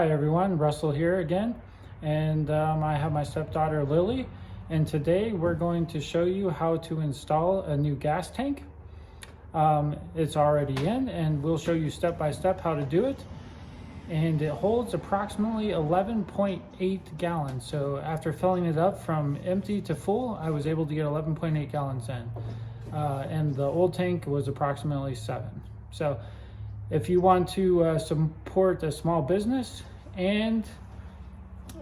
Hi everyone, Russell here again, and I have my stepdaughter Lily, and today we're going to show you how to install a new gas tank. It's already in, and we'll show you step by step how to do it. And it holds approximately 11.8 gallons. So after filling it up from empty to full, I was able to get 11.8 gallons in. And the old tank was approximately 7. So if you want to support a small business and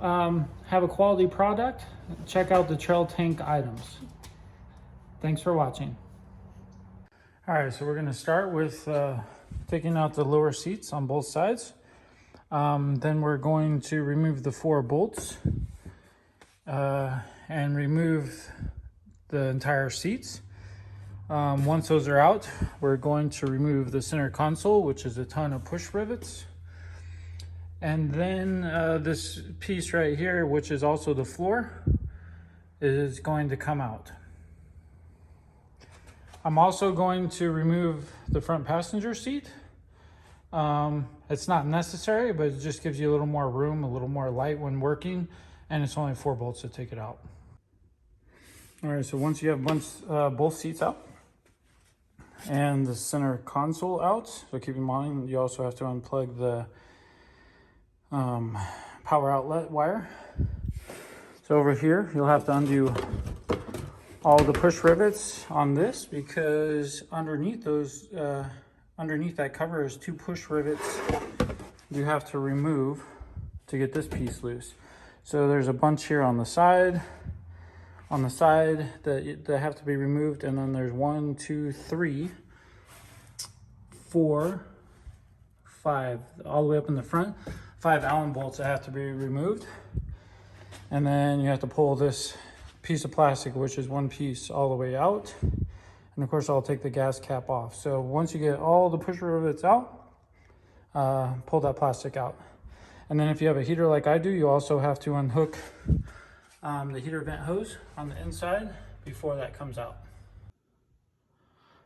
have a quality product, check out the Trailtank items. Thanks for watching. All right, so we're going to start with taking out the lower seats on both sides. Then we're going to remove the 4 bolts and remove the entire seats. Once those are out, we're going to remove the center console, which is a ton of push rivets. And then this piece right here, which is also the floor, is going to come out. I'm also going to remove the front passenger seat. It's not necessary, but it just gives you a little more room, a little more light when working, and it's only 4 bolts to take it out. All right, so once you have both seats out and the center console out, so keep in mind you also have to unplug the power outlet wire. So over here, you'll have to undo all the push rivets on this, because underneath those underneath that cover is 2 push rivets you have to remove to get this piece loose. So there's a bunch here on the side that have to be removed, and then there's 1, 2, 3, 4, 5 all the way up in the front, 5 Allen bolts that have to be removed. And then you have to pull this piece of plastic, which is 1 piece, all the way out. And of course, I'll take the gas cap off. So once you get all the push rivets out, pull that plastic out. And then if you have a heater like I do, you also have to unhook the heater vent hose on the inside before that comes out.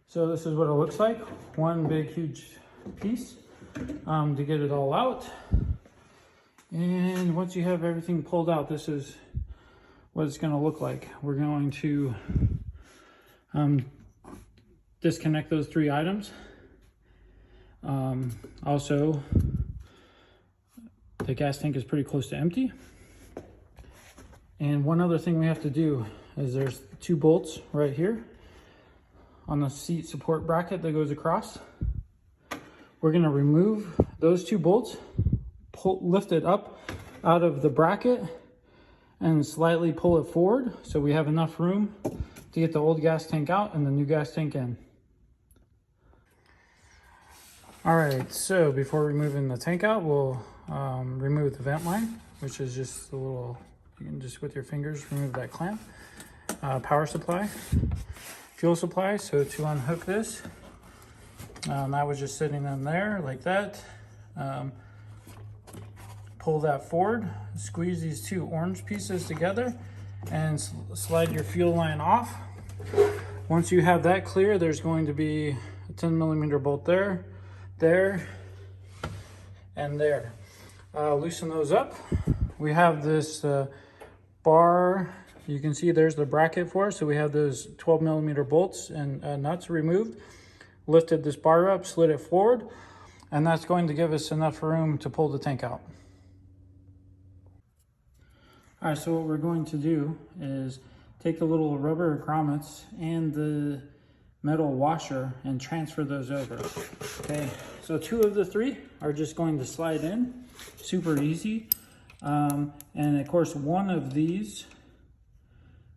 So this is what it looks like. One big, huge piece to get it all out. And once you have everything pulled out, this is what it's going to look like. We're going to disconnect those 3 items. Also, the gas tank is pretty close to empty. And one other thing we have to do is there's 2 bolts right here on the seat support bracket that goes across. We're going to remove those 2 bolts, lift it up out of the bracket, and slightly pull it forward so we have enough room to get the old gas tank out and the new gas tank in. All right, so before removing the tank out, we'll remove the vent line, which is just a little, you can just with your fingers remove that clamp. Power supply, fuel supply. So to unhook this, that was just sitting in there like that. Pull that forward, squeeze these 2 orange pieces together, and slide your fuel line off. Once you have that clear, there's going to be a 10mm bolt there, and there. Loosen those up. We have this bar. You can see there's the bracket for it. So we have those 12mm bolts and nuts removed. Lifted this bar up, slid it forward, and that's going to give us enough room to pull the tank out. All right, so what we're going to do is take the little rubber grommets and the metal washer and transfer those over. Okay, so 2 of the 3 are just going to slide in, super easy. And of course, one of these,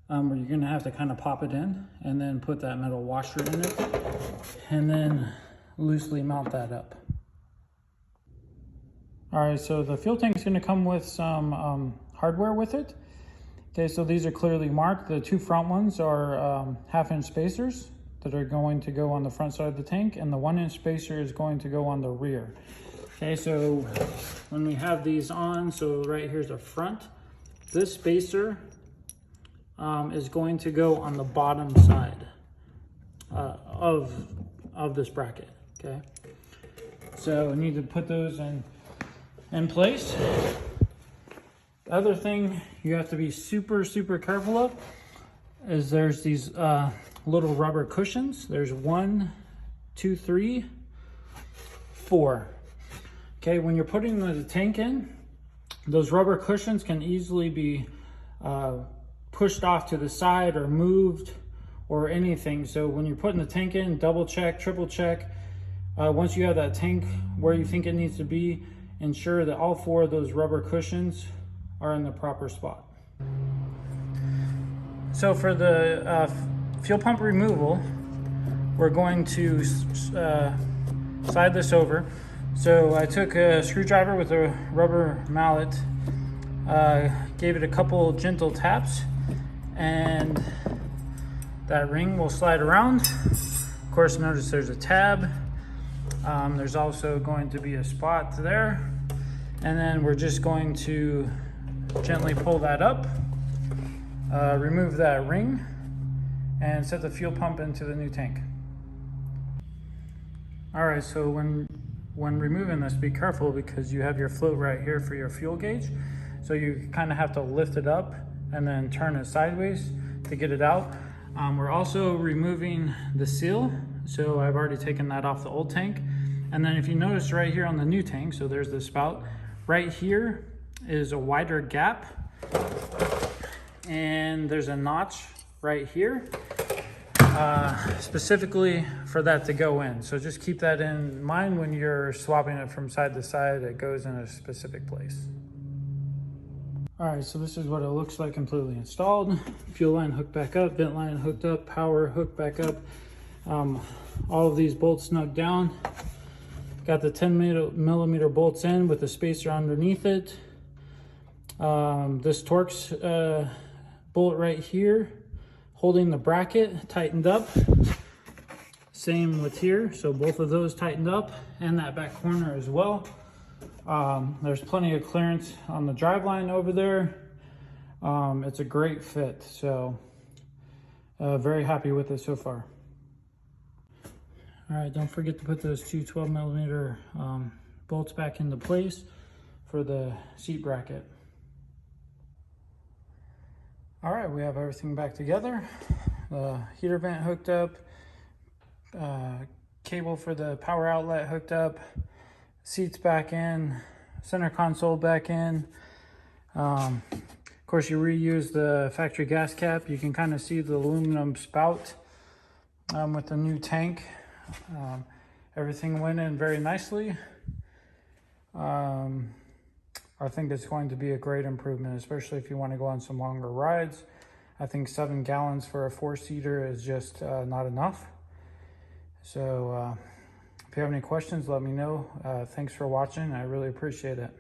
where you're gonna have to kind of pop it in and then put that metal washer in it and then loosely mount that up. All right, so the fuel tank is gonna come with some hardware with it. Okay, so these are clearly marked. The 2 front ones are 1/2-inch spacers that are going to go on the front side of the tank, and the 1-inch spacer is going to go on the rear. Okay, so when we have these on, so right here's the front, this spacer is going to go on the bottom side of this bracket. Okay, so I need to put those in in place. The other thing you have to be super careful of is there's these little rubber cushions. There's 1, 2, 3, 4. Okay, when you're putting the tank in, those rubber cushions can easily be pushed off to the side or moved or anything. So when you're putting the tank in, double check, triple check. Once you have that tank where you think it needs to be, ensure that all 4 of those rubber cushions are in the proper spot. So for the fuel pump removal, we're going to slide this over. So I took a screwdriver with a rubber mallet, gave it a couple gentle taps, and that ring will slide around. Of course, notice there's a tab. There's also going to be a spot there. And then we're just going to gently pull that up, remove that ring, and set the fuel pump into the new tank. All right, so when removing this, be careful because you have your float right here for your fuel gauge. So you kind of have to lift it up and then turn it sideways to get it out. We're also removing the seal. So I've already taken that off the old tank. And then if you notice right here on the new tank, so there's the spout, right here is a wider gap. And there's a notch right here, specifically for that to go in. So just keep that in mind when you're swapping it from side to side. It goes in a specific place. All right, so this is what it looks like completely installed. Fuel line hooked back up, vent line hooked up, power hooked back up. All of these bolts snug down. Got the 10mm bolts in with the spacer underneath it. This Torx bolt right here holding the bracket tightened up. Same with here, so both of those tightened up, and that back corner as well. There's plenty of clearance on the driveline over there. It's a great fit, so very happy with it so far. All right, don't forget to put those two 12mm bolts back into place for the seat bracket. All right, we have everything back together. The heater vent hooked up, cable for the power outlet hooked up, seats back in, center console back in. Of course, you reuse the factory gas cap. You can kind of see the aluminum spout with the new tank. Everything went in very nicely. I think it's going to be a great improvement, especially if you want to go on some longer rides. I think 7 gallons for a 4-seater is just not enough. So if you have any questions, let me know. Thanks for watching. I really appreciate it.